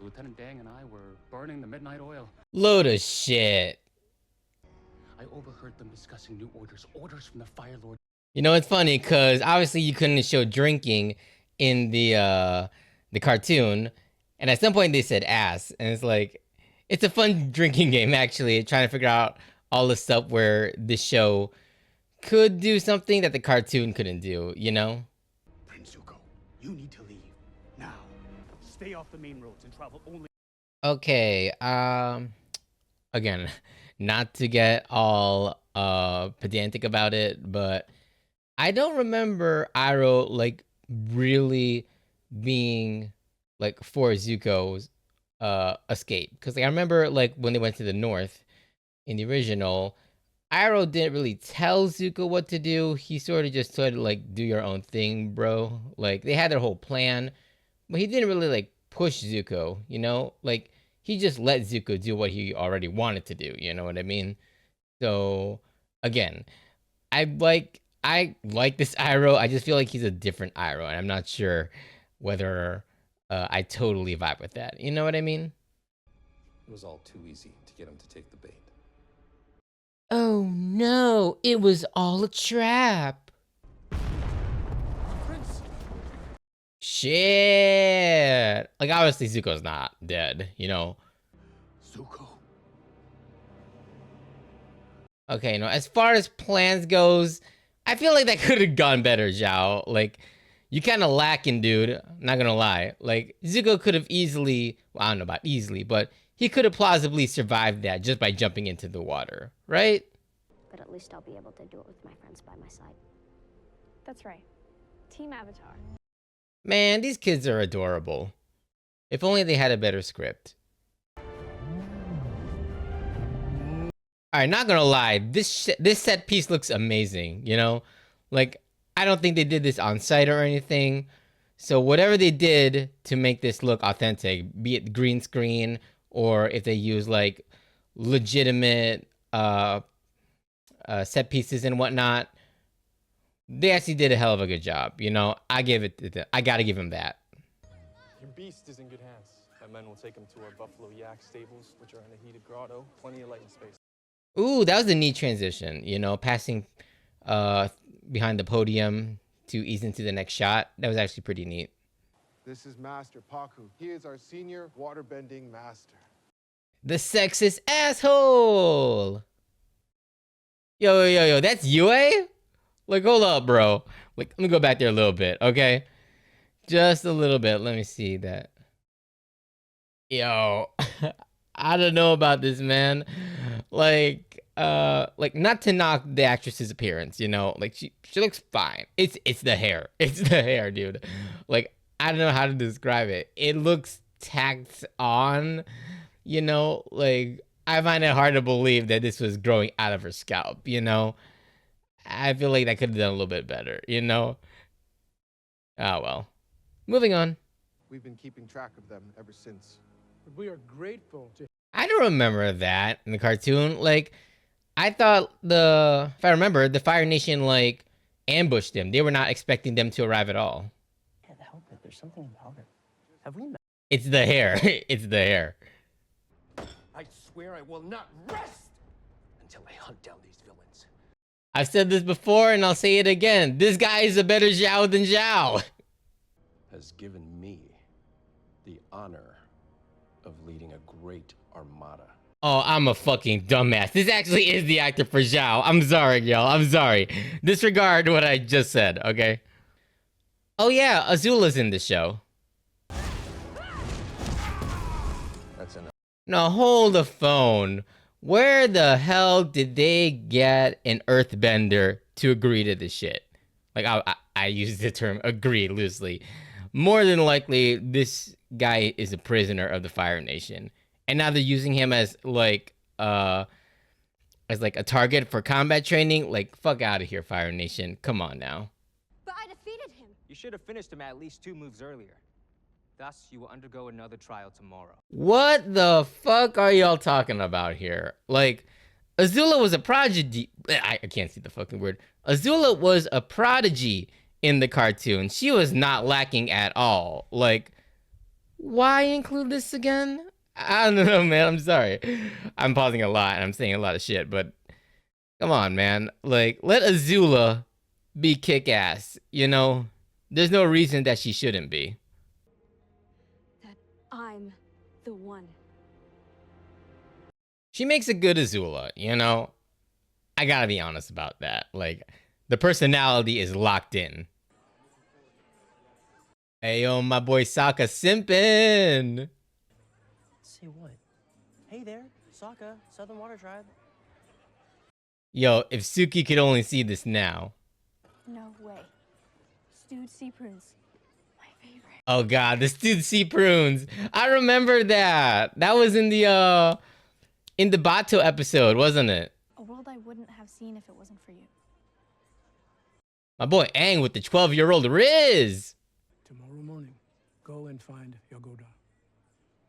Lieutenant Dang and I were burning the midnight oil. Load of shit. I overheard them discussing new orders from the Fire Lord. You know, it's funny because obviously you couldn't show drinking in the cartoon, and at some point they said ass, and it's like it's a fun drinking game actually, trying to figure out all the stuff where the show could do something that the cartoon couldn't do, you know? Prince Zuko, you need to leave now. Stay off the main roads and travel only. Okay, again, not to get all pedantic about it, but I don't remember Iroh like really being like for Zuko's escape, because like, I remember like when they went to the north in the original, Iroh didn't really tell Zuko what to do. He sort of just said like, do your own thing, bro. Like they had their whole plan, but he didn't really like push Zuko, you know? Like he just let Zuko do what he already wanted to do, you know what I mean? So again, I like this Iroh. I just feel like he's a different Iroh, and I'm not sure whether I totally vibe with that. You know what I mean? It was all too easy to get him to take the bait. Oh no, it was all a trap. Prince. Shit. Like obviously Zuko's not dead, you know. Zuko. Okay, no, as far as plans goes, I feel like that could have gone better, Zhao. Like, you kind of lacking, dude. Not gonna lie. Like, Zuko could have easily, well, I don't know about easily, but he could have plausibly survived that just by jumping into the water, right? But at least I'll be able to do it with my friends by my side. That's right. Team Avatar. Man, these kids are adorable. If only they had a better script. All right, not gonna lie, this set piece looks amazing, you know? Like, I don't think they did this on site or anything. So whatever they did to make this look authentic, be it green screen or if they use like legitimate set pieces and whatnot, they actually did a hell of a good job. You know, I gotta give him that. Your beast is in good hands. My men will take him to our Buffalo Yak stables, which are in a heated grotto. Plenty of lighting space. Ooh, that was a neat transition, you know, passing behind the podium to ease into the next shot. That was actually pretty neat. This is Master Paku. He is our senior waterbending master. The sexist asshole! Yo, that's Yue? Like, hold up, bro. Like, let me go back there a little bit, okay? Just a little bit. Let me see that. Yo, I don't know about this, man. Like not to knock the actress's appearance, you know, like she looks fine. It's the hair. It's the hair, dude. Like, I don't know how to describe it. It looks tacked on, you know, like I find it hard to believe that this was growing out of her scalp, you know. I feel like that could have done a little bit better, you know. Oh well. Moving on. We've been keeping track of them ever since. But we are grateful to. I don't remember that in the cartoon. Like, I thought if I remember, the Fire Nation, like, ambushed them. They were not expecting them to arrive at all. Can't help it. There's something about her. Have we met? It's the hair. It's the hair. I swear I will not rest until I hunt down these villains. I've said this before and I'll say it again. This guy is a better Zhao than Zhao. Has given me the honor of leading a great armada. Oh, I'm a fucking dumbass. This actually is the actor for Zhao. I'm sorry, y'all. I'm sorry. Disregard what I just said, okay? Oh yeah, Azula's in the show. That's enough. Now hold the phone. Where the hell did they get an earthbender to agree to this shit? Like, I use the term agree loosely. More than likely, this guy is a prisoner of the Fire Nation. And now they're using him as like a target for combat training. Like, fuck out of here, Fire Nation. Come on now. But I defeated him. You should have finished him at least 2 moves earlier. Thus, you will undergo another trial tomorrow. What the fuck are y'all talking about here? Like, Azula was a prodigy. I can't see the fucking word. Azula was a prodigy in the cartoon. She was not lacking at all. Like, Why include this again? I don't know, man. I'm sorry. I'm pausing a lot and I'm saying a lot of shit, but come on, man. Like, let Azula be kick-ass, you know? There's no reason that she shouldn't be. That I'm the one. She makes a good Azula, you know? I gotta be honest about that. Like, the personality is locked in. Hey, yo, my boy Sokka simpin'. Say what? Hey there, Sokka, Southern Water Tribe. Yo, if Suki could only see this now. No way. Stewed sea prunes. My favorite. Oh god, the stewed sea prunes. I remember that. That was in the Bato episode, wasn't it? A world I wouldn't have seen if it wasn't for you. My boy Aang with the 12-year-old Riz. Tomorrow morning, go and find Yagoda.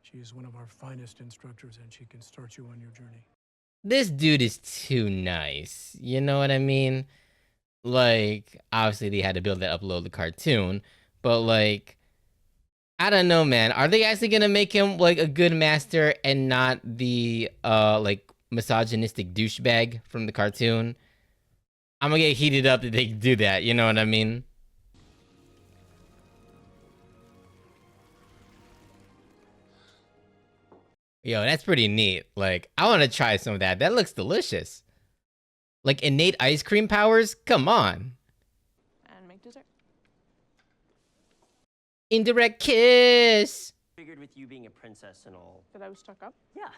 She is one of our finest instructors, and she can start you on your journey. This dude is too nice. You know what I mean? Like, obviously they had to build that upload the cartoon, but like, I don't know, man. Are they actually gonna make him like a good master and not the like misogynistic douchebag from the cartoon? I'm gonna get heated up if they do that. You know what I mean? Yo, that's pretty neat. Like, I want to try some of that. That looks delicious. Like innate ice cream powers? Come on. And make dessert. Indirect kiss. Figured with you being a princess and all. That I was stuck up? Yeah.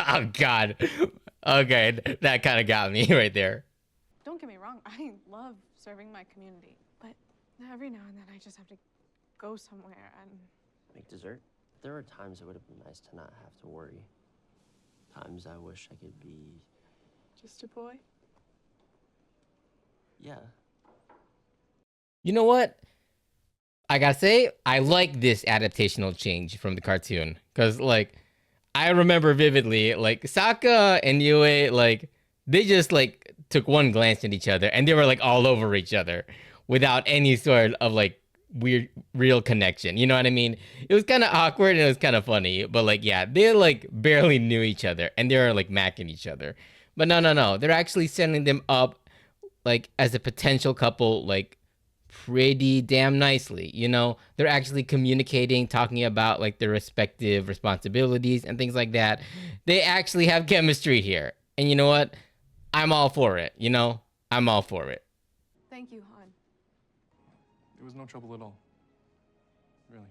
Oh god. Okay, that kind of got me right there. Don't get me wrong, I love serving my community. But every now and then I just have to go somewhere and... Make dessert? There are times it would have been nice to not have to worry. Times I wish I could be... Just a boy? Yeah. You know what? I gotta say, I like this adaptational change from the cartoon. Because, like, I remember vividly, like, Sokka and Yue, like, they just, like, took one glance at each other and they were, like, all over each other without any sort of, like, weird, real connection. You know what I mean? It was kind of awkward and it was kind of funny. But, like, yeah, they, like, barely knew each other and they were, like, macking each other. But no. They're actually setting them up, like, as a potential couple, like, pretty damn nicely, you know? They're actually communicating, talking about, like, their respective responsibilities and things like that. They actually have chemistry here. And you know what? I'm all for it, you know? I'm all for it. Thank you, Han. It was no trouble at all. Really.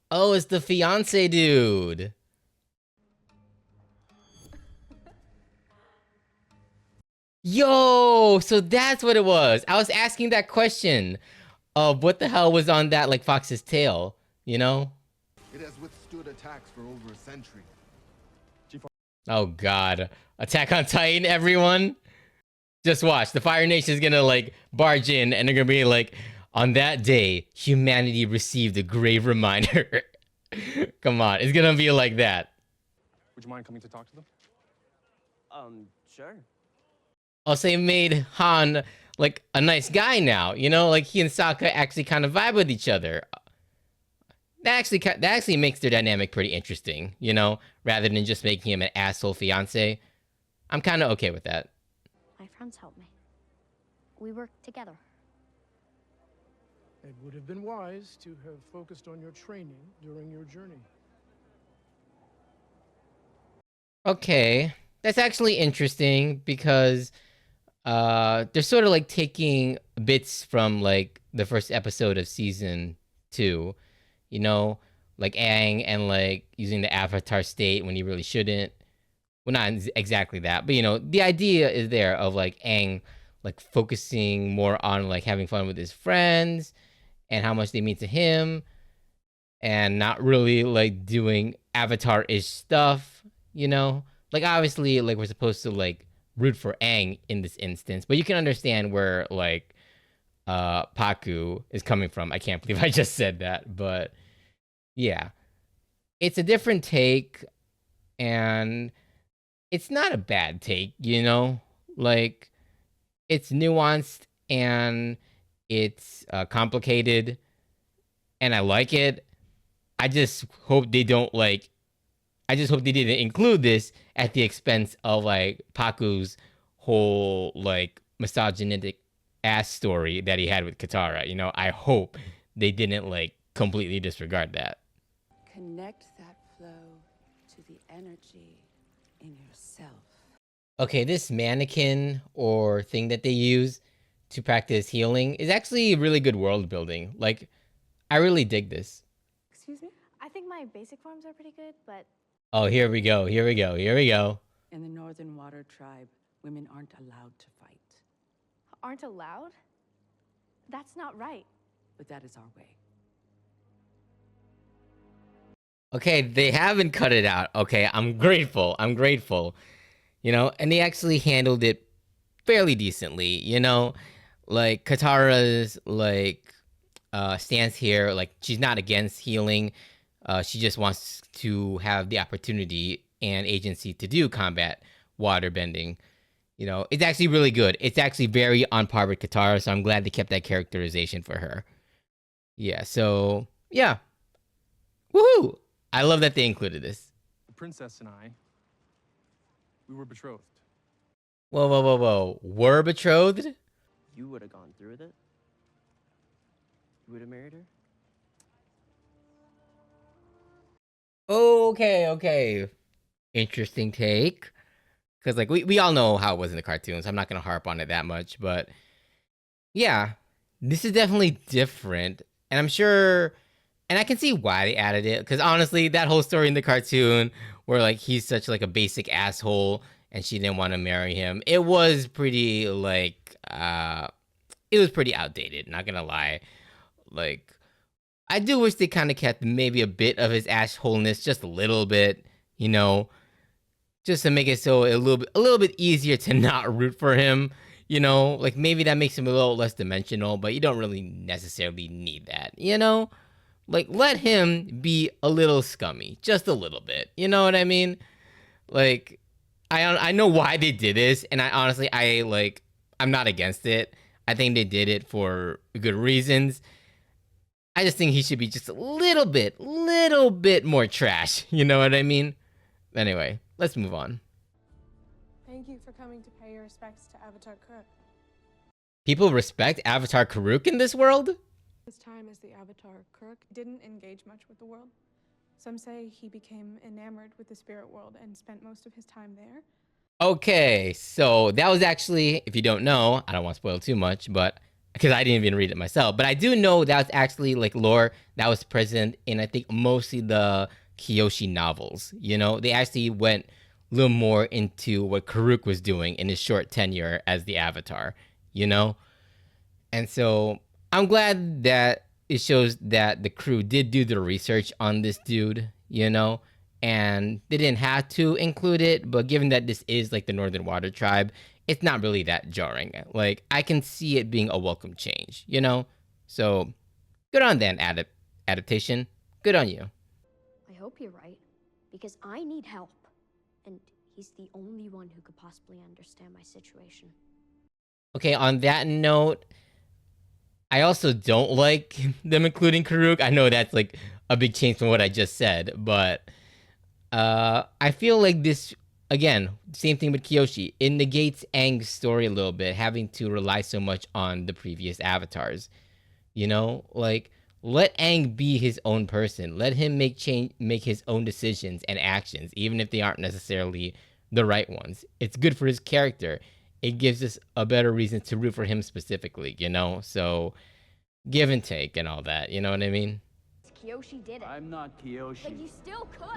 Oh, it's the fiance dude. Yo, so that's what it was. I was asking that question of what the hell was on that, like, fox's tail, you know? It has withstood attacks for over a century. Oh god. Attack on Titan, everyone? Just watch. The Fire Nation's gonna, like, barge in and they're gonna be like, on that day, humanity received a grave reminder. Come on, it's gonna be like that. Would you mind coming to talk to them? Sure. Also, it made Han, like, a nice guy now, you know? Like, he and Sokka actually kind of vibe with each other. That actually makes their dynamic pretty interesting, you know? Rather than just making him an asshole fiance. I'm kind of okay with that. My friends help me. We work together. It would have been wise to have focused on your training during your journey. Okay. That's actually interesting because they're sort of like taking bits from like the first episode of season 2, you know, like Aang and like using the avatar state when he really shouldn't. Well, not exactly that, but you know, the idea is there of like Aang like focusing more on like having fun with his friends and how much they mean to him and not really like doing avatar-ish stuff, you know? Like obviously like we're supposed to like root for Aang in this instance, but you can understand where like Paku is coming from. I can't believe I just said that, but yeah. It's a different take and it's not a bad take, you know? Like it's nuanced and it's complicated and I like it, I just hope they don't like. I just hope they didn't include this at the expense of like Paku's whole like misogynistic ass story that he had with Katara. You know, I hope they didn't like completely disregard that. Connect that flow to the energy in yourself. Okay, this mannequin or thing that they use to practice healing is actually really good world building. Like, I really dig this. Excuse me? I think my basic forms are pretty good, but Oh, here we go. Here we go. Here we go. In the Northern Water Tribe, women aren't allowed to fight. aren't allowed? That's not right. But that is our way. Okay, they haven't cut it out. Okay, I'm grateful. I'm grateful. You know, and they actually handled it fairly decently, you know? Like Katara's like stance here, like she's not against healing. She just wants to have the opportunity and agency to do combat waterbending. You know, it's actually really good. It's actually very on par with Katara, so I'm glad they kept that characterization for her. Yeah, so yeah. Woohoo! I love that they included this. The princess and I, we were betrothed. Whoa, whoa, whoa, whoa. Were betrothed? You would have gone through with it? You would have married her? Okay, okay. Interesting take. Because, like, we all know how it was in the cartoons. I'm not going to harp on it that much. But, yeah. This is definitely different. And I'm sure... And I can see why they added it. Because, honestly, that whole story in the cartoon... where, like, he's such, like, a basic asshole... and she didn't want to marry him. It was pretty, like... it was pretty outdated. Not going to lie. Like... I do wish they kind of kept maybe a bit of his assholeness, just a little bit, you know, just to make it so a little bit easier to not root for him, you know, like maybe that makes him a little less dimensional, but you don't really necessarily need that, you know, like let him be a little scummy, just a little bit, you know what I mean? Like, I know why they did this, and I'm not against it. I think they did it for good reasons. I just think he should be just a little bit more trash. You know what I mean? Anyway, let's move on. Thank you for coming to pay your respects to Avatar Kuruk. People respect Avatar Kuruk in this world? His time as the Avatar Kuruk didn't engage much with the world. Some say he became enamored with the spirit world and spent most of his time there. Okay, so that was actually, if you don't know, I don't want to spoil too much, but because I didn't even read it myself, but I do know that was actually like lore that was present in, I think, mostly the Kyoshi novels. You know, they actually went a little more into what Karuk was doing in his short tenure as the Avatar, you know? And so I'm glad that it shows that the crew did do the research on this dude, you know? And they didn't have to include it, but given that this is like the Northern Water Tribe, it's not really that jarring. Like, I can see it being a welcome change, you know? So, good on that adaptation. Good on you. I hope you're right, because I need help. And he's the only one who could possibly understand my situation. Okay, on that note, I also don't like them including Karuk. I know that's like a big change from what I just said, but I feel like this... Again, same thing with Kyoshi. It negates Aang's story a little bit, having to rely so much on the previous avatars. You know, like let Aang be his own person. Let him make his own decisions and actions, even if they aren't necessarily the right ones. It's good for his character. It gives us a better reason to root for him specifically, you know? So give and take and all that, you know what I mean? Kyoshi did it. I'm not Kyoshi. But you still could.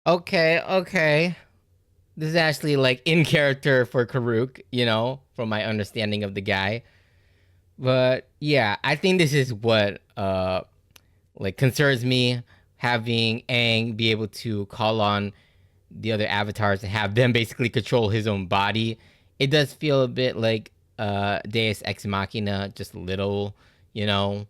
Okay. This is actually like in character for Karuk, you know, from my understanding of the guy. But yeah, I think this is what like concerns me, having Aang be able to call on the other avatars and have them basically control his own body. It does feel a bit like Deus Ex Machina, just a little, you know.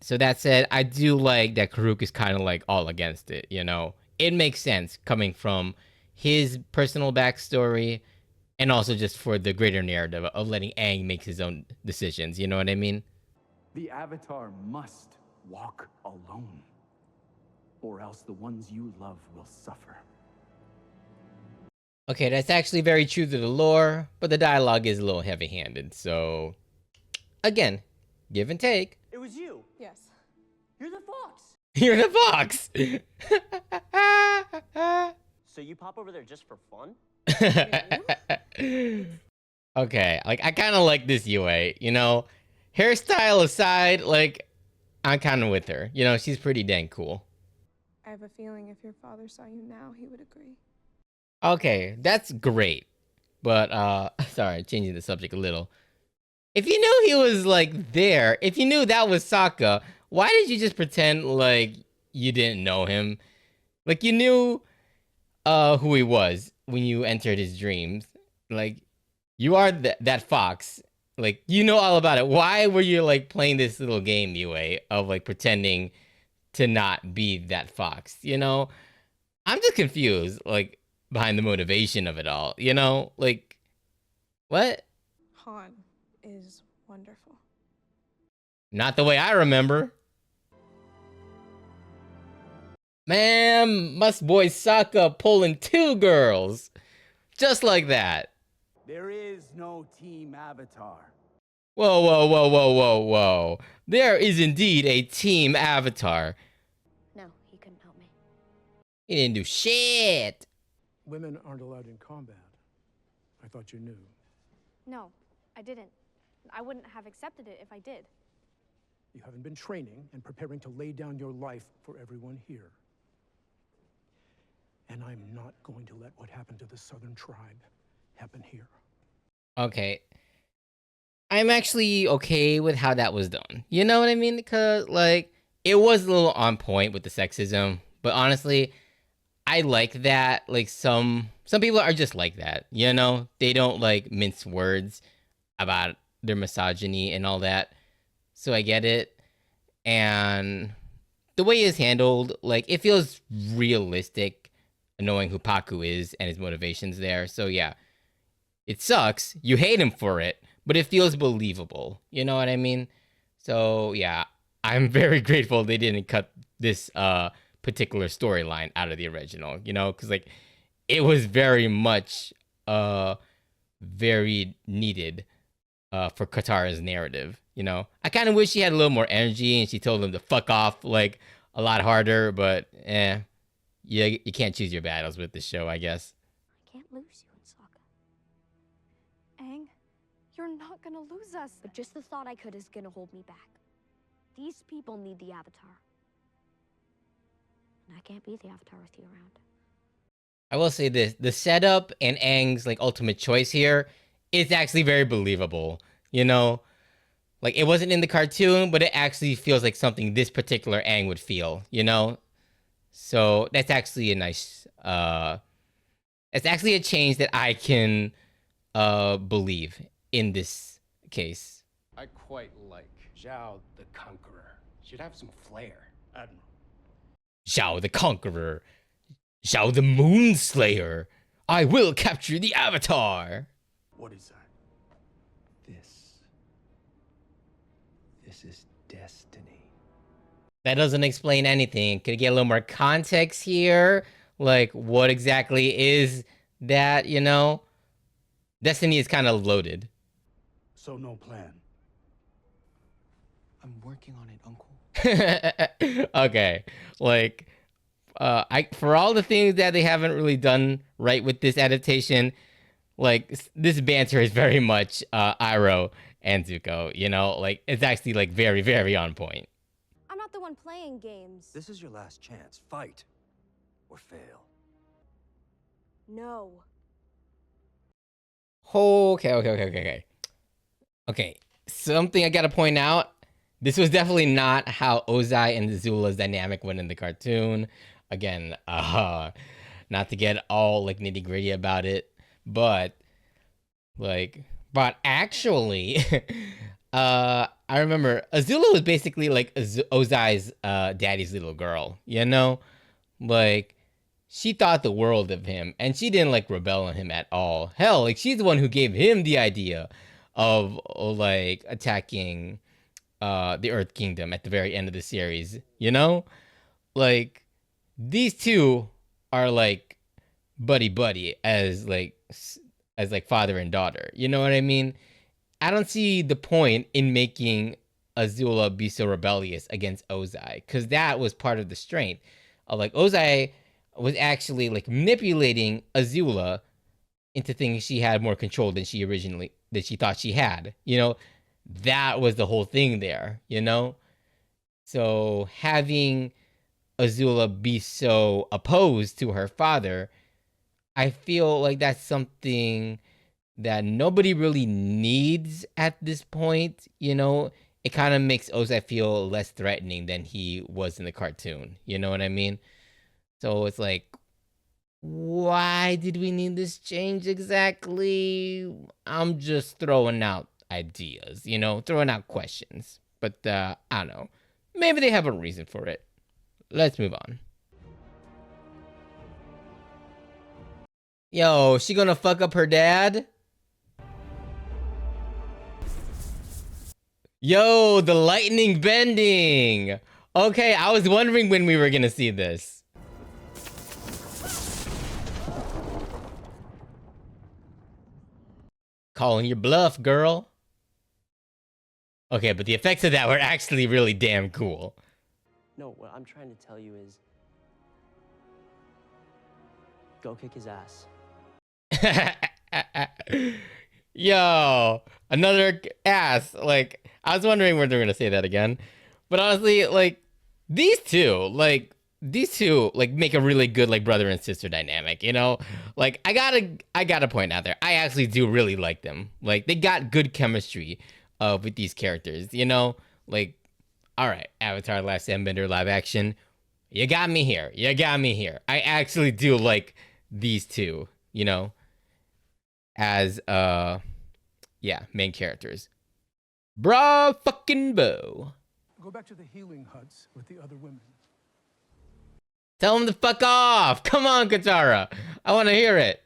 So that said, I do like that Karuk is kind of like all against it, you know. It makes sense coming from his personal backstory and also just for the greater narrative of letting Aang make his own decisions. You know what I mean? The Avatar must walk alone, or else the ones you love will suffer. Okay, that's actually very true to the lore, but the dialogue is a little heavy-handed, so... Again, give and take. It was you. Yes. You're the fox. You're the fox! So you pop over there just for fun? Okay, like, I kind of like this Yue, you know? Hairstyle aside, like, I'm kind of with her. You know, she's pretty dang cool. I have a feeling if your father saw you now, he would agree. Okay, that's great. But, sorry, changing the subject a little. If you knew he was, like, there, if you knew that was Sokka, why did you just pretend like you didn't know him? Like, you knew, who he was when you entered his dreams. Like, you are that fox. Like, you know all about it. Why were you, like, playing this little game, Yue, of, like, pretending to not be that fox, you know? I'm just confused, like, behind the motivation of it all, you know? Like, what? Han is wonderful. Not the way I remember. Man, must boy Sokka pulling 2 girls. Just like that. There is no Team Avatar. Whoa, whoa, whoa, whoa, whoa, whoa. There is indeed a Team Avatar. No, he couldn't help me. He didn't do shit. Women aren't allowed in combat. I thought you knew. No, I didn't. I wouldn't have accepted it if I did. You haven't been training and preparing to lay down your life for everyone here. And I'm not going to let what happened to the Southern tribe happen here. Okay. I'm actually okay with how that was done. You know what I mean? Because, like, it was a little on point with the sexism. But honestly, I like that. Like, some people are just like that. You know? They don't, like, mince words about their misogyny and all that. So I get it. And the way it's handled, like, it feels realistic, knowing who Paku is and his motivations there. So yeah, it sucks. You hate him for it, but it feels believable. You know what I mean? So yeah, I'm very grateful they didn't cut this particular storyline out of the original, you know, because like it was very much very needed for Katara's narrative. You know, I kind of wish she had a little more energy and she told him to fuck off like a lot harder, but yeah, you can't choose your battles with this show, I guess. I can't lose you and Sokka. Aang, you're not gonna lose us. But just the thought I could is gonna hold me back. These people need the Avatar. And I can't be the Avatar with you around. I will say this, the setup and Aang's like ultimate choice here is actually very believable, you know? Like, it wasn't in the cartoon, but it actually feels like something this particular Aang would feel, you know? So that's actually a nice, it's actually a change that I can believe in this case. I quite like Zhao the Conqueror. Should have some flair. Admiral. Zhao the Conqueror. Zhao the Moonslayer. I will capture the Avatar. What is that? This is destiny. That doesn't explain anything. Could I get a little more context here? Like, what exactly is that, you know? Destiny is kind of loaded. So no plan. I'm working on it, Uncle. Okay. Like, for all the things that they haven't really done right with this adaptation, like, this banter is very much Iroh and Zuko, you know? Like, it's actually, like, very, very on point. I'm not the one playing games. This is your last chance. Fight or fail. No. Okay. Okay, something I gotta point out. This was definitely not how Ozai and Zula's dynamic went in the cartoon. Again, not to get all, like, nitty-gritty about it, but actually, I remember Azula was basically like Ozai's daddy's little girl, you know? Like, she thought the world of him, and she didn't, like, rebel on him at all. Hell, like, she's the one who gave him the idea of, like, attacking the Earth Kingdom at the very end of the series, you know? Like, these two are like buddy as like father and daughter, you know what I mean? I don't see the point in making Azula be so rebellious against Ozai, because that was part of the strength of like Ozai was actually like manipulating Azula into thinking she had more control than she thought she had. You know, that was the whole thing there, you know? So having Azula be so opposed to her father, I feel like that's something that nobody really needs at this point, you know? It kind of makes Ozai feel less threatening than he was in the cartoon, you know what I mean? So it's like, why did we need this change exactly? I'm just throwing out ideas, you know, throwing out questions. But I don't know. Maybe they have a reason for it. Let's move on. Yo, she gonna fuck up her dad? Yo, the lightning bending! Okay, I was wondering when we were gonna see this. Calling your bluff, girl. Okay, but the effects of that were actually really damn cool. No, what I'm trying to tell you is, go kick his ass. Yo, another ass. Like, I was wondering when they're gonna say that again. But honestly, like, these two make a really good like brother and sister dynamic, you know? Like, I gotta point out there, I actually do really like them. Like, they got good chemistry with these characters, you know? Like, all right, Avatar: Last Airbender live action, you got me here. I actually do like these two, you know, as main characters. Bra fucking Bo. Go back to the healing huts with the other women. Tell him to fuck off. Come on, Katara. I want to hear it.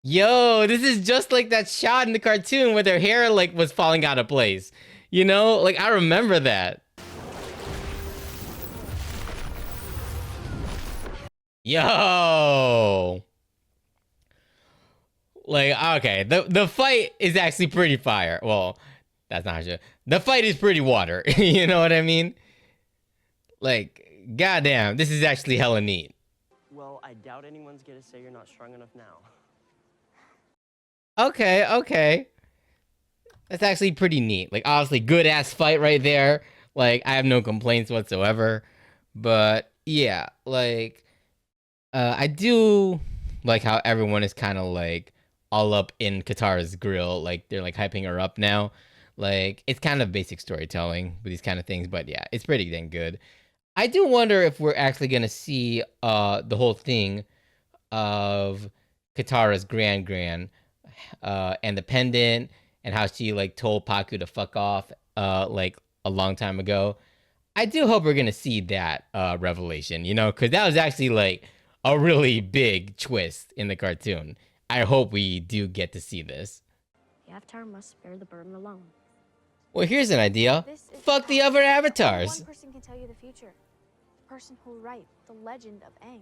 Yo, this is just like that shot in the cartoon where their hair like was falling out of place. You know, like I remember that. Yo. Like, okay, the fight is actually pretty fire. Well, that's not true. The fight is pretty water. You know what I mean? Like, goddamn, this is actually hella neat. Well, I doubt anyone's gonna say you're not strong enough now. Okay. That's actually pretty neat. Like, honestly, good ass fight right there. Like, I have no complaints whatsoever. But yeah, like, I do like how everyone is kind of like all up in Katara's grill. Like, they're like hyping her up now. Like, it's kind of basic storytelling with these kind of things, but yeah, it's pretty dang good. I do wonder if we're actually gonna see the whole thing of Katara's grand and the pendant and how she like told Paku to fuck off like a long time ago. I do hope we're gonna see that revelation, you know, because that was actually like a really big twist in the cartoon. I hope we do get to see this. The Avatar must bear the burden alone. Well, here's an idea. Fuck the other avatars. One person can tell you the future. The person who will write the legend of Aang.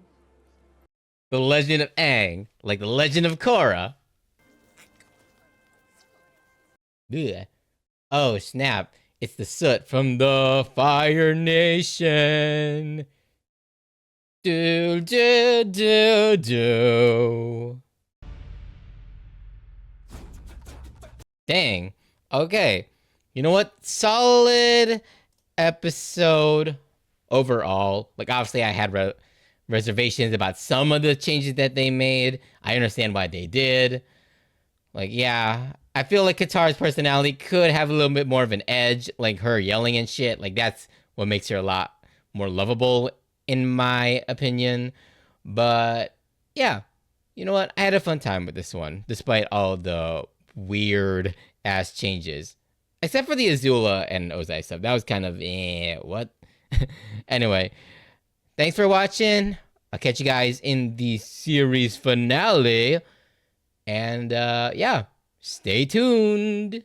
The Legend of Aang, like the Legend of Korra. Ugh. Oh, snap. It's the soot from the Fire Nation. Do. Dang. Okay. You know what? Solid episode overall. Like, obviously, I had reservations about some of the changes that they made. I understand why they did. Like, yeah, I feel like Katara's personality could have a little bit more of an edge, like her yelling and shit. Like, that's what makes her a lot more lovable, in my opinion. But yeah, you know what? I had a fun time with this one, despite all the weird ass changes. Except for the Azula and Ozai stuff. That was kind of, what? Anyway, thanks for watching. I'll catch you guys in the series finale. And yeah, stay tuned.